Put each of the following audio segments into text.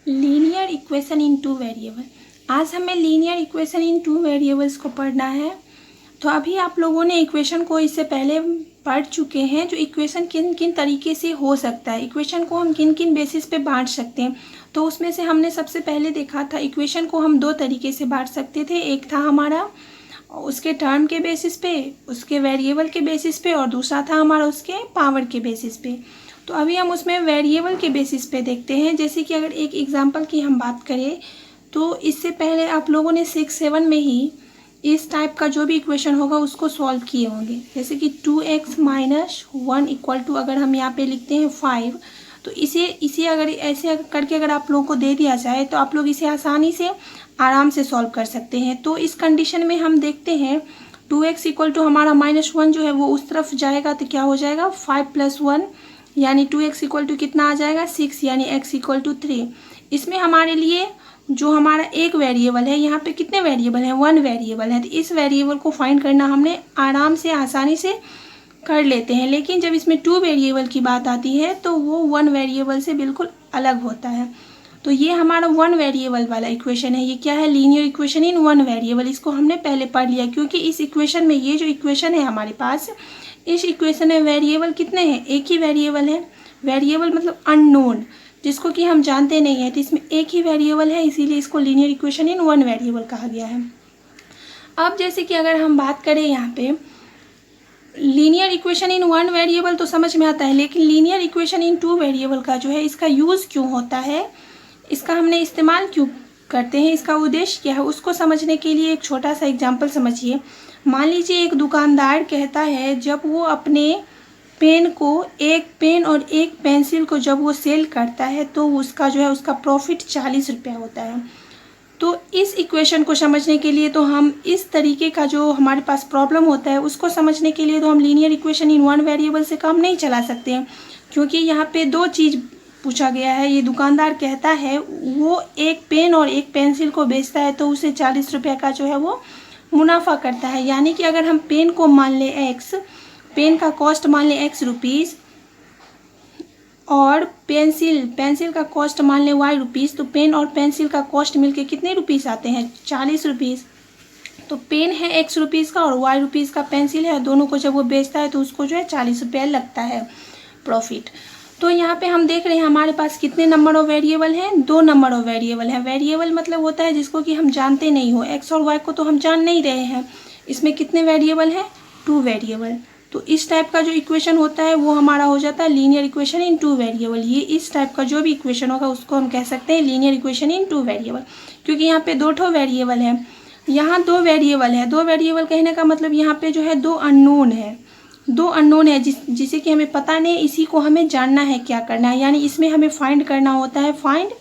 Linear equation in two variable. आज हमें linear equation in two variables को पढ़ना है। तो अभी आप लोगों ने इक्वेशन को इससे पहले पढ़ चुके हैं, जो इक्वेशन किन किन तरीके से हो सकता है, इक्वेशन को हम किन किन बेसिस पे बांट सकते हैं। तो उसमें से हमने सबसे पहले देखा था इक्वेशन को हम दो तरीके से बांट सकते थे। एक था हमारा उसके टर्म के बेसिस पे, उसके वेरिएबल के बेसिस पे, और दूसरा था हमारा उसके पावर के बेसिस पे। तो अभी हम उसमें वेरिएबल के बेसिस पे देखते हैं। जैसे कि अगर एक एग्जांपल की हम बात करें तो इससे पहले आप लोगों ने 6-7 में ही इस टाइप का जो भी इक्वेशन होगा उसको सॉल्व किए होंगे। जैसे कि 2x - 1 इक्वल टू, अगर हम यहाँ पे लिखते हैं 5, तो इसे अगर ऐसे करके अगर आप लोगों को दे दिया जाए तो आप लोग इसे आसानी से आराम से सॉल्व कर सकते हैं। तो इस कंडीशन में हम देखते हैं 2x इक्वल टू हमारा -1 जो है वो उस तरफ जाएगा, तो क्या हो जाएगा 5 + 1 यानी 2x इक्वल टू कितना आ जाएगा 6, यानी x इक्वल टू 3। इसमें हमारे लिए जो हमारा एक वेरिएबल है, यहाँ पे कितने वेरिएबल हैं, 1 वेरिएबल है। तो इस वेरिएबल को फाइंड करना हमने आराम से आसानी से कर लेते हैं। लेकिन जब इसमें 2 वेरिएबल की बात आती है तो वो 1 वेरिएबल से बिल्कुल अलग होता है। तो ये हमारा 1 वेरिएबल वाला इक्वेशन है। ये क्या है, लीनियर इक्वेशन इन 1 वेरिएबल। इसको हमने पहले पढ़ लिया, क्योंकि इस इक्वेशन में, ये जो इक्वेशन है हमारे पास, इस इक्वेशन में वेरिएबल कितने हैं, एक ही वेरिएबल है। वेरिएबल मतलब अननोन, जिसको कि हम जानते नहीं है। तो इसमें एक ही वेरिएबल है, इसीलिए इसको लीनियर इक्वेशन इन 1 वेरिएबल कहा गया है। अब जैसे कि अगर हम बात करें यहाँ पे लीनियर इक्वेशन इन 1 वेरिएबल तो समझ में आता है, लेकिन लीनियर इक्वेशन इन 2 वेरिएबल का जो है, इसका यूज़ क्यों होता है, इसका हमने इस्तेमाल क्यों करते हैं, इसका उद्देश्य क्या है, उसको समझने के लिए एक छोटा सा एग्जाम्पल समझिए। मान लीजिए एक दुकानदार कहता है, जब वो अपने पेन को, एक पेन और एक पेंसिल को जब वो सेल करता है तो उसका जो है उसका प्रॉफिट 40 रुपया होता है। तो इस इक्वेशन को समझने के लिए तो हम इस तरीके का जो हमारे पास प्रॉब्लम होता है उसको समझने के लिए तो हम लीनियर इक्वेशन इन 1 वेरिएबल से काम नहीं चला सकते हैं, क्योंकि यहाँ पे दो चीज़ पूछा गया है। ये दुकानदार कहता है वो एक पेन और एक पेंसिल को बेचता है तो उसे 40 रुपये का जो है वो मुनाफा करता है। यानी कि अगर हम पेन को मान लें x, पेन का कॉस्ट मान लें x रुपीज़, और पेंसिल का कॉस्ट मान लें y रुपीज़, तो पेन और पेंसिल का कॉस्ट मिलके कितने रुपीज़ आते हैं, 40 रुपीज़। तो पेन है x रुपीज़ का और y रुपीज़ का पेंसिल है, दोनों को जब वो बेचता है तो उसको जो है 40 रुपये लगता है प्रॉफिट। तो यहाँ पे हम देख रहे हैं हमारे पास कितने नंबर ऑफ वेरिएबल हैं, 2 नंबर ऑफ वेरिएबल है। वेरिएबल मतलब होता है जिसको कि हम जानते नहीं हो, x और y को तो हम जान नहीं रहे हैं। इसमें कितने वेरिएबल हैं, 2 वेरिएबल। तो इस टाइप का जो इक्वेशन होता है वो हमारा हो जाता है लीनियर इक्वेशन इन 2 वेरिएबल। ये इस टाइप का जो भी इक्वेशन होगा उसको हम कह सकते हैं लीनियर इक्वेशन इन 2 वेरिएबल, क्योंकि यहाँ पे 2 वेरिएबल है, यहाँ 2 वेरिएबल है। 2 वेरिएबल कहने का मतलब यहाँ पे जो है 2 अननोन है, 2 अननोन है जिसे कि हमें पता नहीं, इसी को हमें जानना है क्या करना है। यानी इसमें हमें फाइंड करना होता है, फाइंड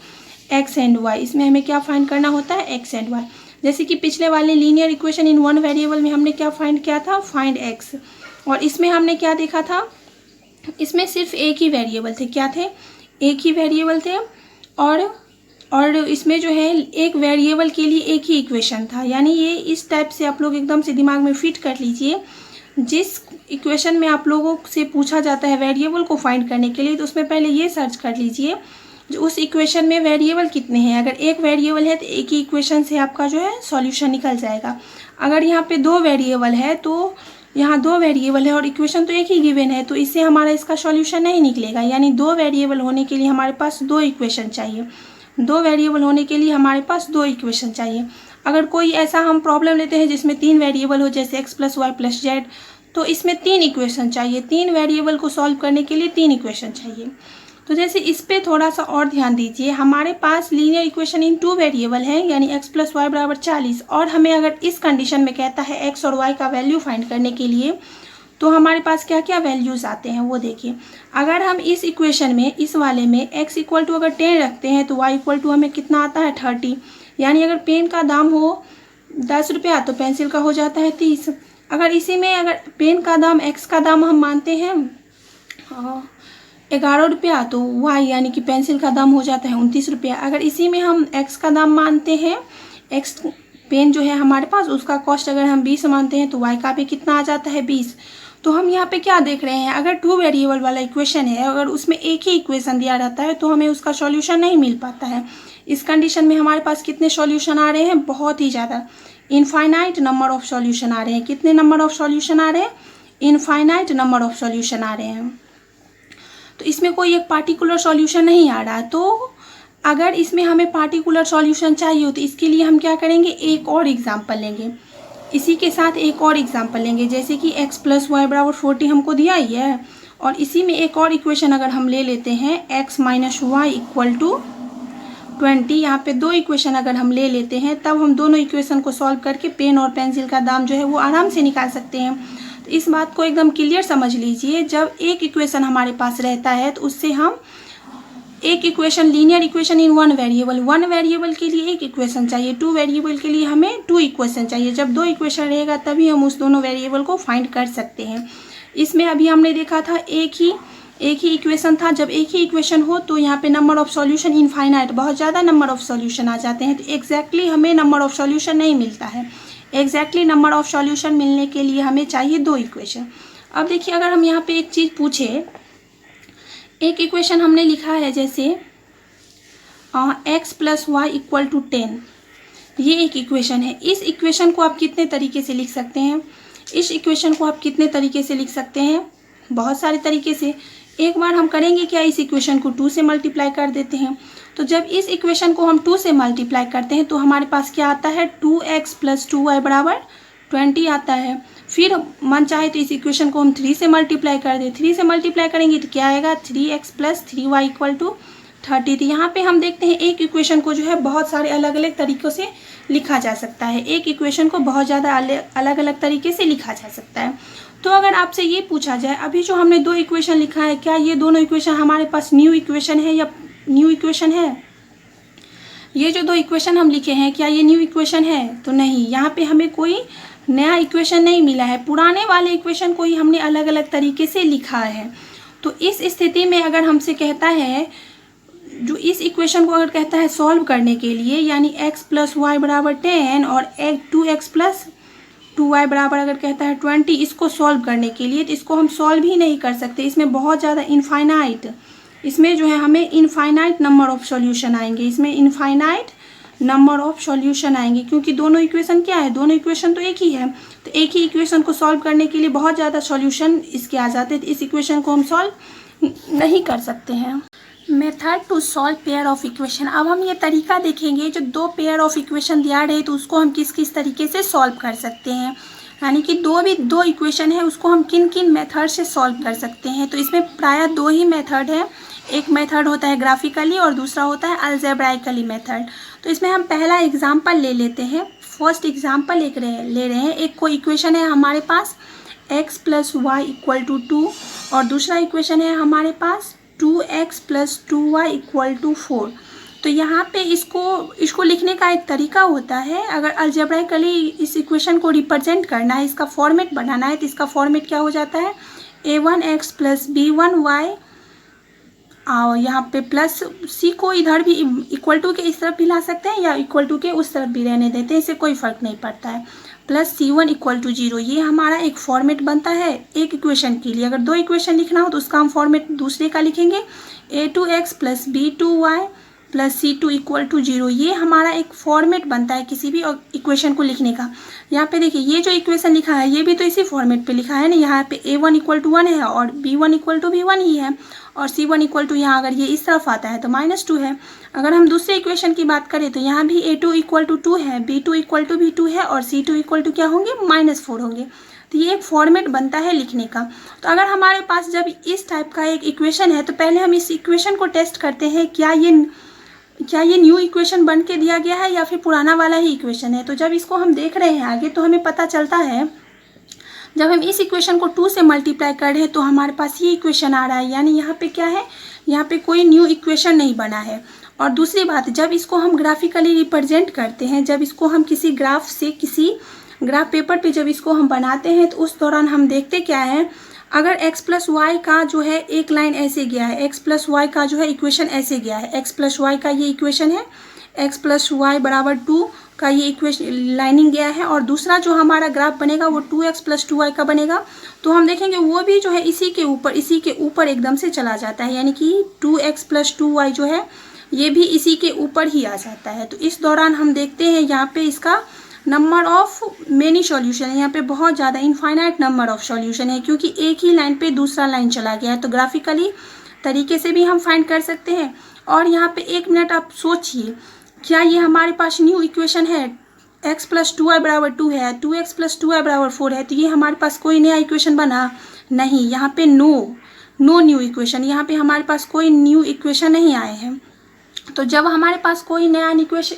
एक्स एंड वाई। इसमें हमें क्या फाइंड करना होता है, एक्स एंड वाई। जैसे कि पिछले वाले लीनियर इक्वेशन इन 1 वेरिएबल में हमने क्या फाइंड किया था, फाइंड एक्स। और इसमें हमने क्या देखा था, इसमें सिर्फ एक ही वेरिएबल थे, क्या थे, एक ही वेरिएबल थे। और इसमें जो है एक वेरिएबल के लिए एक ही इक्वेशन था। यानी ये इस टाइप से आप लोग एकदम से दिमाग में फिट कर लीजिए। जिस इक्वेशन में आप लोगों से पूछा जाता है वेरिएबल को फाइंड करने के लिए, तो उसमें पहले ये सर्च कर लीजिए उस इक्वेशन में वेरिएबल कितने हैं। अगर एक वेरिएबल है तो एक ही इक्वेशन से आपका जो है सॉल्यूशन निकल जाएगा। अगर यहाँ पे 2 वेरिएबल है तो यहाँ 2 वेरिएबल है और इक्वेशन तो एक ही गिवन है, तो इससे हमारा इसका सॉल्यूशन नहीं निकलेगा। यानी 2 वेरिएबल होने के लिए हमारे पास 2 इक्वेशन चाहिए, 2 वेरिएबल होने के लिए हमारे पास 2 इक्वेशन चाहिए। अगर कोई ऐसा हम प्रॉब्लम लेते हैं जिसमें 3 वेरिएबल हो, जैसे x + y + z, तो इसमें 3 इक्वेशन चाहिए। 3 वेरिएबल को सॉल्व करने के लिए 3 इक्वेशन चाहिए। तो जैसे इस पे थोड़ा सा और ध्यान दीजिए, हमारे पास लीनियर इक्वेशन इन 2 वेरिएबल है, यानी x + y = 40। और हमें अगर इस कंडीशन में कहता है x और y का वैल्यू फाइंड करने के लिए, तो हमारे पास क्या क्या वैल्यूज़ आते हैं वो देखिए। अगर हम इस इक्वेशन में, इस वाले में x इक्वल टू अगर 10 रखते हैं तो y इक्वल टू हमें कितना आता है, 30। यानी अगर पेन का दाम हो 10 रुपया तो पेंसिल का हो जाता है 30। अगर इसी में अगर पेन का दाम, x का दाम हम मानते हैं 11 रुपया, तो y यानी कि पेंसिल का दाम हो जाता है 29 रुपया। अगर इसी में हम x का दाम मानते हैं, x पेन जो है हमारे पास उसका कॉस्ट अगर हम 20 मानते हैं तो y का भी कितना आ जाता है, 20। तो हम यहाँ पे क्या देख रहे हैं, अगर टू वेरिएबल वाला इक्वेशन है, अगर उसमें एक ही इक्वेशन दिया रहता है तो हमें उसका सॉल्यूशन नहीं मिल पाता है। इस कंडीशन में हमारे पास कितने सॉल्यूशन आ रहे हैं, बहुत ही ज़्यादा, इनफाइनाइट नंबर ऑफ सॉल्यूशन आ रहे हैं। कितने नंबर ऑफ सॉल्यूशन आ रहे हैं, इनफाइनाइट नंबर ऑफ सॉल्यूशन आ रहे हैं। तो इसमें कोई एक पार्टिकुलर सॉल्यूशन नहीं आ रहा है। तो अगर इसमें हमें पार्टिकुलर सॉल्यूशन चाहिए हो तो इसके लिए हम क्या करेंगे, एक और एग्जांपल लेंगे, इसी के साथ एक और एग्जांपल लेंगे। जैसे कि x + y = 40 हमको दिया ही है, और इसी में एक और इक्वेशन अगर हम ले लेते हैं x - y = 20, यहाँ पे दो इक्वेशन अगर हम ले लेते हैं तब हम दोनों इक्वेशन को सॉल्व करके पेन और पेंसिल का दाम जो है वो आराम से निकाल सकते हैं। तो इस बात को एकदम क्लियर समझ लीजिए, जब एक इक्वेशन हमारे पास रहता है तो उससे हम एक equation, linear equation in one variable के लिए एक इक्वेशन चाहिए, टू वेरिएबल के लिए हमें टू इक्वेशन चाहिए। जब दो इक्वेशन रहेगा तभी हम उस दोनों वेरिएबल को फाइंड कर सकते हैं। इसमें अभी हमने देखा था एक ही इक्वेशन था। जब एक ही इक्वेशन हो तो यहाँ पे नंबर ऑफ सॉल्यूशन इनफाइनाइट, बहुत ज़्यादा नंबर ऑफ सॉल्यूशन आ जाते हैं। तो एग्जैक्टली हमें नंबर ऑफ सॉल्यूशन नहीं मिलता है। एग्जैक्टली नंबर ऑफ सॉल्यूशन मिलने के लिए हमें चाहिए दो इक्वेशन। अब देखिए, अगर हम यहाँ पे एक चीज़ पूछे, एक इक्वेशन हमने लिखा है जैसे x + y = 10, ये एक इक्वेशन है। इस इक्वेशन को आप कितने तरीके से लिख सकते हैं, इस इक्वेशन को आप कितने तरीके से लिख सकते हैं, बहुत सारे तरीके से। एक बार हम करेंगे क्या, इस इक्वेशन को 2 से मल्टीप्लाई कर देते हैं। तो जब इस इक्वेशन को हम 2 से मल्टीप्लाई करते हैं तो हमारे पास क्या आता है, 2x + 2y = 20 आता है। फिर मन चाहे तो इस इक्वेशन को हम 3 से मल्टीप्लाई कर दें। 3 से मल्टीप्लाई करेंगे तो क्या आएगा, 3x + 3y = 30। तो यहाँ पे हम देखते हैं एक इक्वेशन को जो है बहुत सारे अलग अलग तरीक़ों से लिखा जा सकता है। एक इक्वेशन को बहुत ज़्यादा अलग अलग तरीके से लिखा जा सकता है। तो अगर आपसे ये पूछा जाए, अभी जो हमने दो इक्वेशन लिखा है, क्या ये दोनों इक्वेशन हमारे पास न्यू इक्वेशन है या न्यू इक्वेशन है? ये जो दो इक्वेशन हम लिखे हैं, क्या ये न्यू इक्वेशन है? तो नहीं, यहाँ पे हमें कोई नया इक्वेशन नहीं मिला है। पुराने वाले इक्वेशन को ही हमने अलग अलग तरीके से लिखा है। तो इस स्थिति में अगर हमसे कहता है, जो इस इक्वेशन को अगर कहता है सॉल्व करने के लिए, यानी x + y = 10 और 2x + 2y = अगर कहता है 20, इसको सॉल्व करने के लिए, तो इसको हम सॉल्व ही नहीं कर सकते। इसमें बहुत ज़्यादा इनफाइनाइट, इसमें जो है हमें इनफाइनाइट नंबर ऑफ सॉल्यूशन आएंगे, इसमें इनफाइनाइट नंबर ऑफ सॉल्यूशन आएंगे, क्योंकि दोनों इक्वेशन क्या है, दोनों इक्वेशन तो एक ही है। तो एक ही इक्वेशन को सॉल्व करने के लिए बहुत ज़्यादा सॉल्यूशन इसके आ जाते हैं। तो इस इक्वेशन को हम सॉल्व नहीं कर सकते हैं। Method to solve pair of equation. अब हम ये तरीका देखेंगे, जो दो पेयर ऑफ इक्वेशन दिया रहे तो उसको हम किस किस तरीके से सॉल्व कर सकते हैं, यानी कि दो इक्वेशन है उसको हम किन किन मेथड से सॉल्व कर सकते हैं। तो इसमें प्रायः दो ही मेथड है, एक मेथड होता है ग्राफिकली और दूसरा होता है अलजेब्राइकली मेथड। तो इसमें हम पहला एग्जाम्पल ले लेते हैं। फर्स्ट एग्जाम्पल ले रहे हैं, एक कोई इक्वेशन है हमारे पास x + y = 2 और दूसरा इक्वेशन है हमारे पास 2x + 2y = 4। तो यहाँ पे इसको लिखने का एक तरीका होता है। अगर अलजेब्राइकली इस इक्वेशन को रिप्रेजेंट करना है, इसका फॉर्मेट बनाना है, तो इसका फॉर्मेट क्या हो जाता है, a1x + b1y, और यहाँ पे प्लस c को इधर भी = के इस तरफ भी ला सकते हैं या = के उस तरफ भी रहने देते हैं, इससे कोई फ़र्क नहीं पड़ता है, प्लस c1 = 0। ये हमारा एक फॉर्मेट बनता है एक इक्वेशन के लिए। अगर दो इक्वेशन लिखना हो तो उसका हम फॉर्मेट दूसरे का लिखेंगे, a2x + b2y + c2 = 0। ये हमारा एक फॉर्मेट बनता है किसी भी इक्वेशन को लिखने का। यहाँ पे देखिए, ये जो इक्वेशन लिखा है ये भी तो इसी फॉर्मेट पे लिखा है ना। यहाँ पे a1 = 1 है और b1 = b1 ही है, और c1 = यहाँ अगर ये इस तरफ आता है तो -2 है। अगर हम दूसरे इक्वेशन की बात करें तो यहाँ भी a2 = 2 है, b2 = b2 है और c2 = क्या होंगे, -4 होंगे। तो ये एक फॉर्मेट बनता है लिखने का। तो अगर हमारे पास जब इस टाइप का एक इक्वेशन है तो पहले हम इस इक्वेशन को टेस्ट करते हैं, क्या ये न्यू इक्वेशन बन के दिया गया है या फिर पुराना वाला ही इक्वेशन है। तो जब इसको हम देख रहे हैं आगे तो हमें पता चलता है, जब हम इस इक्वेशन को 2 से मल्टीप्लाई कर रहे हैं तो हमारे पास ये इक्वेशन आ रहा है, यानी यहाँ पे क्या है, यहाँ पे कोई न्यू इक्वेशन नहीं बना है। और दूसरी बात, जब इसको हम ग्राफिकली रिप्रेजेंट करते हैं, जब इसको हम किसी ग्राफ पेपर पे जब इसको हम बनाते हैं तो उस दौरान हम देखते क्या है, अगर x प्लस वाई का जो है एक लाइन ऐसे गया है, x प्लस वाई का जो है इक्वेशन ऐसे गया है, x प्लस वाई का ये इक्वेशन है, x प्लस वाई बराबर 2 का ये इक्वेशन लाइनिंग गया है, और दूसरा जो हमारा ग्राफ बनेगा वो 2x प्लस 2y का बनेगा। तो हम देखेंगे वो भी जो है इसी के ऊपर एकदम से चला जाता है, यानी कि 2x प्लस 2y जो है ये भी इसी के ऊपर ही आ जाता है। तो इस दौरान हम देखते हैं यहाँ पे इसका नंबर ऑफ मेनी सॉल्यूशन है, यहाँ पे बहुत ज़्यादा इनफाइनाइट नंबर ऑफ सॉल्यूशन है, क्योंकि एक ही लाइन पे दूसरा लाइन चला गया है। तो ग्राफिकली तरीके से भी हम फाइंड कर सकते हैं। और यहाँ पे 1 मिनट आप सोचिए, क्या ये हमारे पास न्यू इक्वेशन है? x प्लस 2y बराबर 2 है, 2x प्लस 2y बराबर 4 है, तो ये हमारे पास कोई नया इक्वेशन बना नहीं। यहाँ पे नो न्यू इक्वेशन, यहाँ पे हमारे पास कोई न्यू इक्वेशन नहीं आए हैं। तो जब हमारे पास कोई नया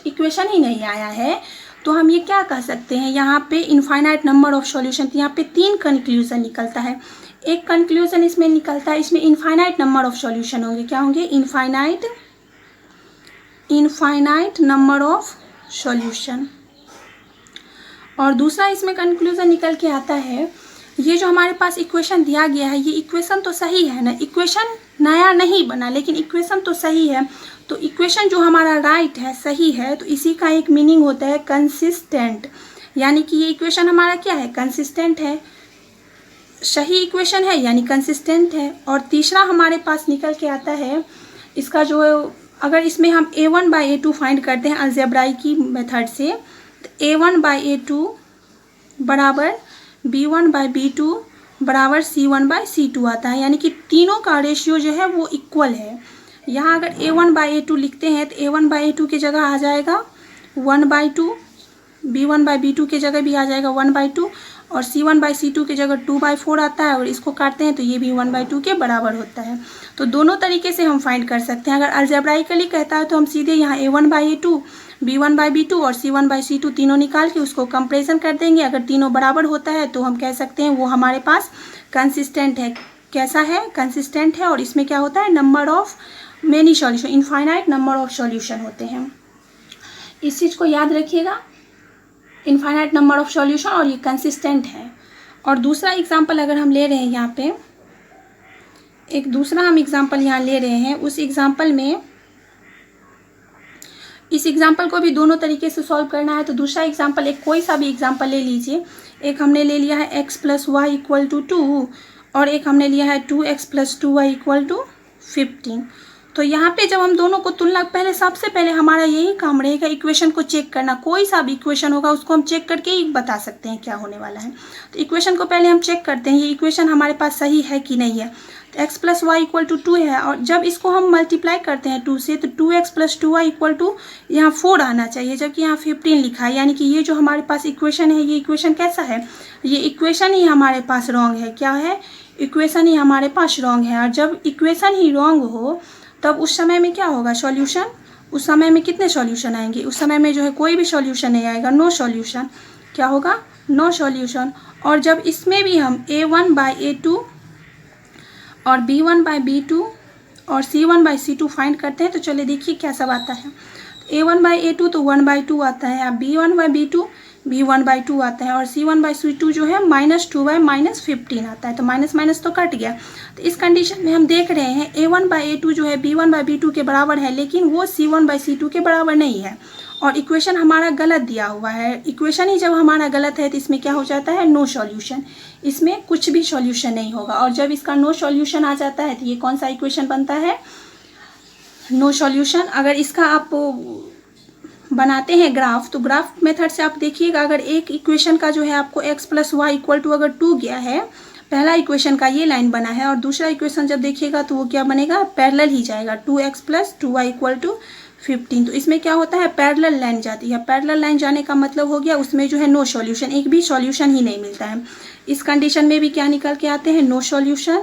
इक्वेशन ही नहीं आया है तो हम ये क्या कह सकते हैं, यहाँ पे इनफाइनाइट नंबर ऑफ सॉल्यूशन। यहाँ पे 3 कंक्लूजन निकलता है। एक कंक्लूजन इसमें निकलता है, इसमें इनफाइनाइट नंबर ऑफ सॉल्यूशन होंगे। क्या होंगे? Infinite number of solution. और दूसरा इसमें कंक्लूजन निकल के आता है, ये जो हमारे पास इक्वेशन दिया गया है ये इक्वेशन तो सही है ना, इक्वेशन नया नहीं बना लेकिन इक्वेशन तो सही है। तो इक्वेशन जो हमारा राइट है, सही है, तो इसी का एक मीनिंग होता है कंसिस्टेंट, यानी कि ये इक्वेशन हमारा क्या है? कंसिस्टेंट है, सही इक्वेशन है यानी कंसिस्टेंट है। और तीसरा हमारे पास निकल के आता है इसका जो, अगर इसमें हम a1/a2 फाइंड करते हैं अलजेब्राइक की मेथड से, तो a1/a2 बराबर b1/b2 बराबर c1/c2 आता है, यानी कि तीनों का रेशियो जो है वो इक्वल है। यहाँ अगर a1/a2 लिखते हैं तो a1/a2 की जगह आ जाएगा 1/2, b1/b2 की जगह भी आ जाएगा 1/2, और c1/c2 की जगह 2/4 आता है, और इसको काटते हैं तो ये भी 1/2 के बराबर होता है। तो दोनों तरीके से हम फाइंड कर सकते हैं। अगर अलजेब्राइकली कहता है तो हम सीधे यहाँ a1/a2, b1/b2 और c1/c2 तीनों निकाल के उसको कंपेरिजन कर देंगे। अगर तीनों बराबर होता है तो हम कह सकते हैं वो हमारे पास कंसिस्टेंट है। कैसा है? कंसिस्टेंट है। और इसमें क्या होता है? Number of many solution, infinite number of solution होते हैं। इस चीज़ को याद रखिएगा, इनफाइनाइट नंबर ऑफ सॉल्यूशन, और ये कंसिस्टेंट है। और दूसरा एग्जांपल अगर हम ले रहे हैं यहाँ पे, एक दूसरा हम एग्जांपल यहाँ ले रहे हैं, उस एग्जांपल में, इस एग्जांपल को भी दोनों तरीके से सॉल्व करना है। तो दूसरा एग्जांपल, एक कोई सा भी एग्जांपल ले लीजिए। एक हमने ले लिया है x plus y equal to 2, और एक हमने लिया है 2x plus 2y equal to 15। तो यहाँ पे जब हम दोनों को तुलना, पहले सबसे पहले हमारा यही काम रहेगा इक्वेशन को चेक करना। कोई सा भी इक्वेशन होगा उसको हम चेक करके ही बता सकते हैं क्या होने वाला है। तो इक्वेशन को पहले हम चेक करते हैं ये इक्वेशन हमारे पास सही है कि नहीं है। तो x plus y equal to 2 है, और जब इसको हम मल्टीप्लाई करते हैं 2 से, तो 2x plus 2y equal to यहाँ 4 आना चाहिए, जबकि यहाँ 15 लिखा है। यानी कि ये जो हमारे पास इक्वेशन है, ये इक्वेशन कैसा है? ये इक्वेशन ही हमारे पास रॉन्ग है। क्या है? इक्वेशन ही हमारे पास रॉन्ग है। और जब इक्वेशन ही रॉन्ग हो तब उस समय में क्या होगा? सॉल्यूशन, उस समय में कितने सॉल्यूशन आएंगे? उस समय में जो है कोई भी सॉल्यूशन नहीं आएगा, नो सॉल्यूशन। क्या होगा? No solution. और जब इसमें भी हम a1/a2 और b1/b2 और c1/c2 फाइंड करते हैं तो चलिए देखिए क्या सब आता है। a1/a2 तो 1/2 आता है, अब b1/b2 b1/2 आता है, और c1/c2 जो है -2/-15 आता है। तो माइनस माइनस तो कट गया। तो इस कंडीशन में हम देख रहे हैं a1/a2 जो है b1/b2 के बराबर है, लेकिन वो c1/c2 के बराबर नहीं है, और इक्वेशन हमारा गलत दिया हुआ है। इक्वेशन ही जब हमारा गलत है तो इसमें क्या हो जाता है? No solution. इसमें कुछ भी सॉल्यूशन नहीं होगा। और जब इसका नो सॉल्यूशन आ जाता है तो ये कौन सा इक्वेशन बनता है? No solution. अगर इसका आप बनाते हैं ग्राफ, तो ग्राफ मेथड से आप देखिएगा, अगर एक इक्वेशन का जो है आपको x plus y equal to अगर 2 गया है, पहला इक्वेशन का ये लाइन बना है, और दूसरा इक्वेशन जब देखिएगा तो वो क्या बनेगा? पैरेलल ही जाएगा, 2x plus 2y equal to 15। तो इसमें क्या होता है? पैरेलल लाइन जाती है। पैरेलल लाइन जाने का मतलब हो गया उसमें जो है नो सॉल्यूशन, एक भी सॉल्यूशन ही नहीं मिलता है। इस कंडीशन में भी क्या निकल के आते हैं? No solution.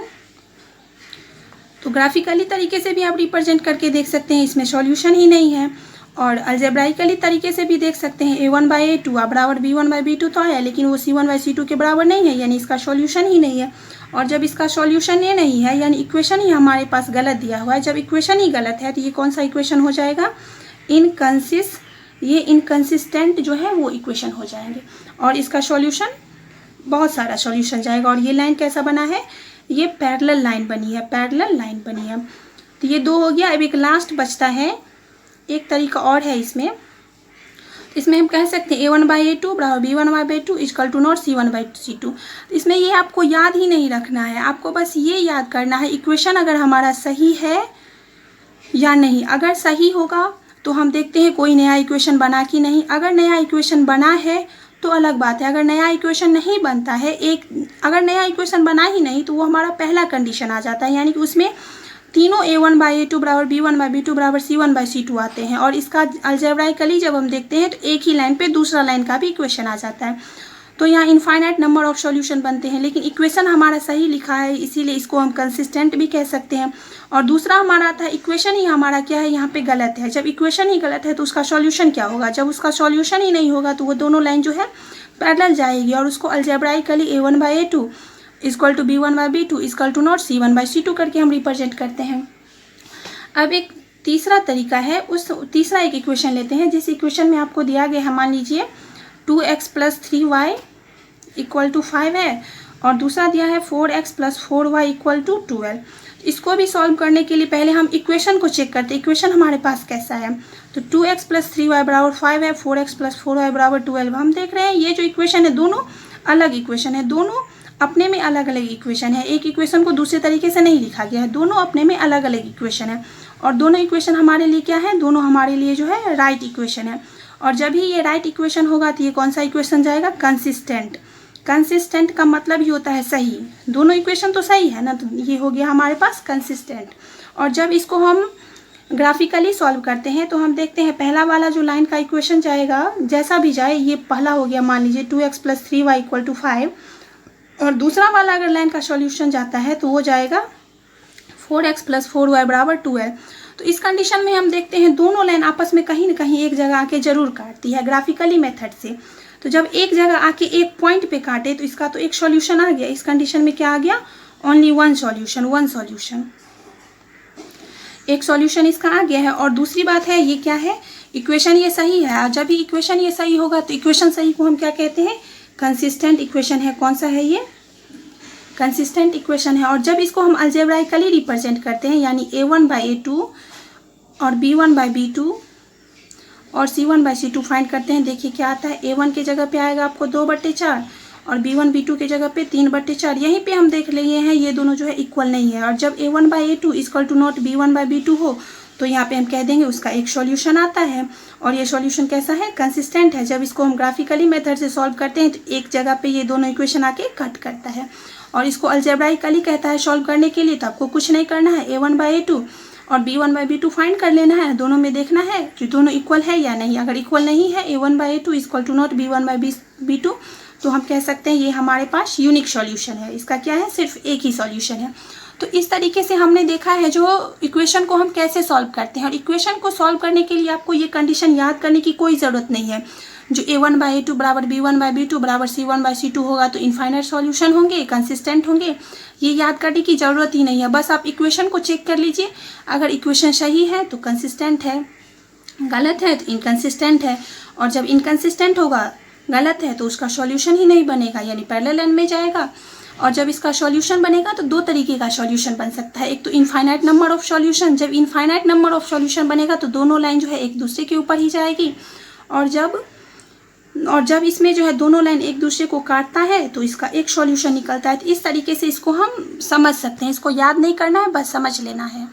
तो ग्राफिकली तरीके से भी आप रिप्रेजेंट करके देख सकते हैं, इसमें सॉल्यूशन ही नहीं है। और अलजेब्राइकली तरीके से भी देख सकते हैं, a1/a2 बराबर b1/b2 तो है, लेकिन वो c1/c2 के बराबर नहीं है, यानी इसका सॉल्यूशन ही नहीं है। और जब इसका सॉल्यूशन ये नहीं है, यानी इक्वेशन ही हमारे पास गलत दिया हुआ है। जब इक्वेशन ही गलत है तो ये कौन सा इक्वेशन हो जाएगा? ये इनकंसिस्टेंट जो है वो इक्वेशन हो जाएंगे, और इसका सॉल्यूशन बहुत सारा सॉल्यूशन जाएगा। और ये लाइन कैसा बना है? ये पैरेलल लाइन बनी है, पैरेलल लाइन बनी है। तो ये 2 हो गया। अब एक लास्ट बचता है, एक तरीका और है इसमें हम कह सकते हैं a1/a2 बराबर b1/b2 equal to not c1/c2। इसमें ये आपको याद ही नहीं रखना है, आपको बस ये याद करना है इक्वेशन अगर हमारा सही है या नहीं। अगर सही होगा तो हम देखते हैं कोई नया इक्वेशन बना कि नहीं। अगर नया इक्वेशन बना है तो अलग बात है। अगर नया इक्वेशन नहीं बनता है, अगर नया इक्वेशन बना ही नहीं तो वो हमारा पहला कंडीशन आ जाता है, यानी कि उसमें तीनों a1/a2 बराबर b1/b2 बराबर c1/c2 आते हैं। और इसका अलजेब्राइकली जब हम देखते हैं तो एक ही लाइन पे दूसरा लाइन का भी इक्वेशन आ जाता है। तो यहाँ इनफाइनाइट नंबर ऑफ सॉल्यूशन बनते हैं, लेकिन इक्वेशन हमारा सही लिखा है इसीलिए इसको हम कंसिस्टेंट भी कह सकते हैं। और दूसरा हमारा था इक्वेशन ही हमारा क्या है यहाँ पे गलत है। जब इक्वेशन ही गलत है तो उसका सॉल्यूशन क्या होगा? जब उसका सॉल्यूशन ही नहीं होगा तो वो दोनों लाइन जो है पैरेलल जाएगी और उसको algebraically a1/a2 equal to b1/b2 equal to not c1/c2 करके हम रिप्रेजेंट करते हैं। अब एक तीसरा तरीका है, उस तीसरा एक इक्वेशन लेते हैं जिस इक्वेशन में आपको दिया गया है, मान लीजिए 2x + 3y इक्वल टू 5 है और दूसरा दिया है 4x + 4y इक्वल टू 12। इसको भी सॉल्व करने के लिए पहले हम इक्वेशन को चेक करते हैं, इक्वेशन हमारे पास कैसा है। तो 2x + 3y बराबर 5 है, 4x + 4y बराबर 12। हम देख रहे हैं ये जो इक्वेशन है दोनों अलग इक्वेशन है, दोनों अपने में अलग अलग इक्वेशन है। एक इक्वेशन को दूसरे तरीके से नहीं लिखा गया है, दोनों अपने में अलग अलग इक्वेशन है। और दोनों इक्वेशन हमारे लिए क्या है? दोनों हमारे लिए जो है राइट इक्वेशन है। और जब ही ये राइट इक्वेशन होगा तो ये कौन सा इक्वेशन जाएगा? कंसिस्टेंट। कंसिस्टेंट का मतलब ही होता है सही। दोनों इक्वेशन तो सही है ना, तो ये हो गया हमारे पास कंसिस्टेंट। और जब इसको हम ग्राफिकली सॉल्व करते हैं तो हम देखते हैं पहला वाला जो लाइन का इक्वेशन जाएगा, जैसा भी जाए, ये पहला हो गया मान लीजिए 2x + 3y इक्वल टू 5। और दूसरा वाला अगर लाइन का सॉल्यूशन जाता है तो वो जाएगा 4x + 4y बराबर 12। तो इस कंडीशन में हम देखते हैं दोनों लाइन आपस में कहीं ना कहीं एक जगह आके जरूर काटती है ग्राफिकली मेथड से। तो जब एक जगह आके एक पॉइंट पे काटे तो इसका तो एक सॉल्यूशन आ गया। इस कंडीशन में क्या आ गया? ओनली वन सॉल्यूशन, एक सॉल्यूशन इसका आ गया है। और दूसरी बात है ये क्या है? इक्वेशन ये सही है। और जब भी इक्वेशन ये सही होगा तो इक्वेशन सही को हम क्या कहते हैं? कंसिस्टेंट इक्वेशन है। कौन सा है ये? कंसिस्टेंट इक्वेशन है। और जब इसको हम अलजेब्राइकली रिप्रेजेंट करते हैं, यानी a1/a2 और b1/b2 और c1/c2 फाइंड करते हैं, देखिए क्या आता है। a1 के जगह पे आएगा आपको 2/4 और b1/b2 के जगह पे 3/4। यहीं पे हम देख लिए हैं ये दोनों जो है इक्वल नहीं है। और जब a1/a2 equal to not b1/b2 हो तो यहाँ पे हम कह देंगे उसका एक सॉल्यूशन आता है। और ये सॉल्यूशन कैसा है? कंसिस्टेंट है। जब इसको हम ग्राफिकली मेथड से सॉल्व करते हैं तो एक जगह पे ये दोनों इक्वेशन आके कट करता है। और इसको अलजेब्राइकली कहता है सॉल्व करने के लिए। तो आपको कुछ नहीं करना है, a1/a2 और b1/b2 फाइंड कर लेना है। दोनों में देखना है कि दोनों इक्वल है या नहीं। अगर इक्वल नहीं है, a1/a2 equal to not b1/b2, तो हम कह सकते हैं ये हमारे पास यूनिक सॉल्यूशन है। इसका क्या है? सिर्फ एक ही सॉल्यूशन है। तो इस तरीके से हमने देखा है जो इक्वेशन को हम कैसे सॉल्व करते हैं। और इक्वेशन को सॉल्व करने के लिए आपको ये कंडीशन याद करने की कोई ज़रूरत नहीं है। जो a1/a2 बराबर b1/b2 बराबर c1/c2 होगा तो इनफाइनाइट सॉल्यूशन होंगे, कंसिस्टेंट होंगे। ये याद करने की ज़रूरत ही नहीं है। बस आप इक्वेशन को चेक कर लीजिए। अगर इक्वेशन सही है तो कंसिस्टेंट है, गलत है तो इनकंसिस्टेंट है। और जब इनकंसिस्टेंट होगा, गलत है, तो उसका सॉल्यूशन ही नहीं बनेगा, यानी पैरेलल लाइन में जाएगा। और जब इसका सॉल्यूशन बनेगा तो दो तरीके का सॉल्यूशन बन सकता है। एक तो इनफाइनाइट नंबर ऑफ सॉल्यूशन। जब इनफाइनाइट नंबर ऑफ सॉल्यूशन बनेगा तो दोनों लाइन जो है एक दूसरे के ऊपर ही जाएगी। और जब इसमें जो है दोनों लाइन एक दूसरे को काटता है तो इसका एक सॉल्यूशन निकलता है। तो इस तरीके से इसको हम समझ सकते हैं। इसको याद नहीं करना है, बस समझ लेना है।